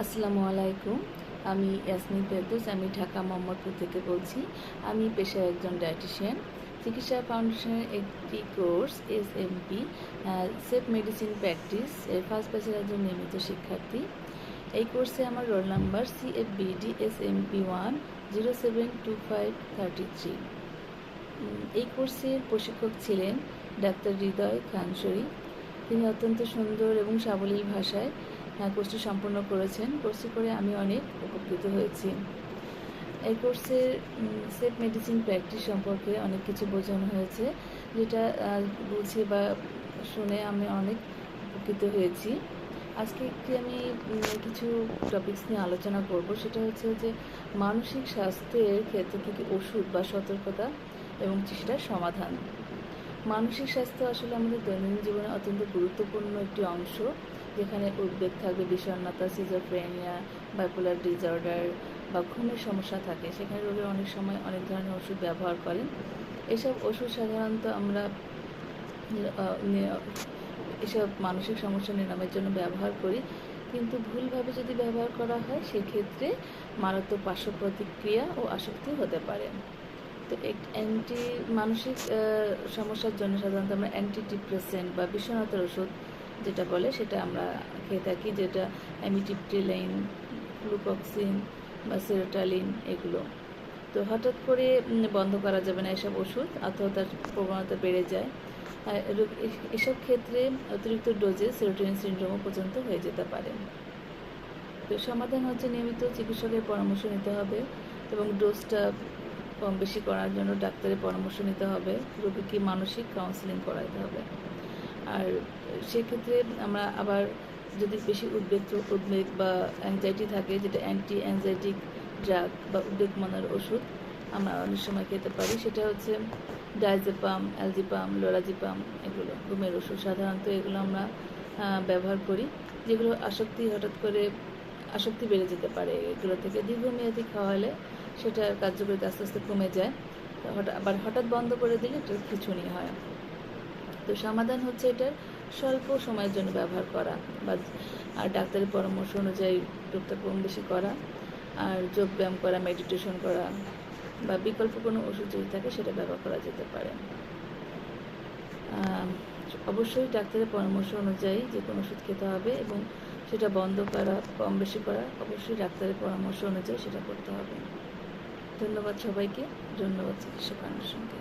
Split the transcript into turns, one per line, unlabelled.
আসসালামু আলাইকুম। আমি ইয়াসমিন ফেরদৌস। আমি ঢাকা মোহাম্মদপুর থেকে বলছি। আমি পেশায় একজন ডায়েটিশিয়ান। চিকিৎসা ফাউন্ডেশনের একটি course SMP safe medicine practice এর ফার্স্ট ব্যাচের একজন নিয়মিত শিক্ষার্থী। এই কোর্সে আমার রোল নাম্বার CFBD SMP1 072533। এই কোর্সের প্রশিক্ষক ছিলেন ডাক্তার হৃদয় খান শরীফ। তিনি অত্যন্ত সুন্দর এবং সাবলীল ভাষায় কোর্সটি সম্পন্ন করেছেন। কোর্সটি করে আমি অনেক উপকৃত হয়েছি। এই কোর্সের সেফ মেডিসিন প্র্যাকটিস সম্পর্কে অনেক কিছু বোঝানো হয়েছে, যেটা বুঝে বা শুনে আমি অনেক উপকৃত হয়েছি। আজকে আমি কিছু টপিকস নিয়ে আলোচনা করব। সেটা হচ্ছে যে মানসিক স্বাস্থ্যের ক্ষেত্রে কী কী ওষুধ বা সতর্কতা এবং সেটার সমাধান। মানসিক স্বাস্থ্য আসলে আমাদের দৈনন্দিন জীবনে অত্যন্ত গুরুত্বপূর্ণ একটি অংশ, যেখানে উদ্বেগ থাকবে, বিষণ্ণতা, সিজোফ্রেনিয়া, বাইপোলার ডিসঅর্ডার বা ঘুমের সমস্যা থাকে। সেখানে রোগীরা অনেক সময় অনেক ধরনের ওষুধ ব্যবহার করেন। এসব ওষুধ সাধারণত আমরা এসব মানসিক সমস্যা নিরাময়ের জন্য ব্যবহার করি, কিন্তু ভুলভাবে যদি ব্যবহার করা হয় সেক্ষেত্রে মারাত্মক পার্শ্ব প্রতিক্রিয়া ও আসক্তি হতে পারে। তো মানসিক সমস্যার জন্য সাধারণত আমরা অ্যান্টিডিপ্রেসেন্ট বা বিষণ্ণতার ওষুধ যেটা বলে সেটা আমরা খেয়ে থাকি, যেটা অ্যামিটিপ্রিলাইন, ফ্লুকক্সিন বা সেরোটালিন এগুলো। তো হঠাৎ করে বন্ধ করা যাবে না এসব ওষুধ, আত্মহত্যার প্রবণতা বেড়ে যায়। এসব ক্ষেত্রে অতিরিক্ত ডোজে সেরোটোনিন সিনড্রোমও পর্যন্ত হয়ে যেতে পারে। তো সমাধান হচ্ছে নিয়মিত চিকিৎসকের পরামর্শ নিতে হবে এবং ডোজটা কম বেশি করার জন্য ডাক্তারের পরামর্শ নিতে হবে। রোগীকে মানসিক কাউন্সেলিং করাতে হবে। আর সেক্ষেত্রে আমরা আবার যদি বেশি উদ্বেগ বা অ্যাংজাইটি থাকে, যেটা অ্যান্টি অ্যাংজাইটিক ড্রাগ বা উদ্বেগ কমানোর ওষুধ আমরা অনেক সময় খেতে পারি। সেটা হচ্ছে ডায়াজেপাম, অ্যালজিপাম, লোরাজিপাম, এগুলো ঘুমের ওষুধ। সাধারণত এগুলো আমরা ব্যবহার করি, যেগুলো হঠাৎ করে আসক্তি বেড়ে যেতে পারে। এগুলো থেকে দীর্ঘমেয়াদী খাওয়ালে সেটার কার্যকারিতা আস্তে আস্তে কমে যায়। হঠাৎ বন্ধ করে দিলে এটা খিঁচুনি হয়। তো সমাধান হচ্ছে এটার স্বল্প সময়ের জন্য ব্যবহার করা বা ডাক্তারের পরামর্শ অনুযায়ী ডোজটা কম বেশি করা, আর যোগব্যায়াম করা, মেডিটেশন করা বা বিকল্প কোনো ওষুধ যদি থাকে সেটা ব্যবহার করা যেতে পারে। অবশ্যই ডাক্তারের পরামর্শ অনুযায়ী যে কোনো ওষুধ খেতে হবে এবং সেটা বন্ধ করা, কম বেশি করা অবশ্যই ডাক্তারের পরামর্শ অনুযায়ী সেটা করতে হবে। ধন্যবাদ সবাইকে। ধন্যবাদ চিকিৎসা ফাউন্ডেশনকে।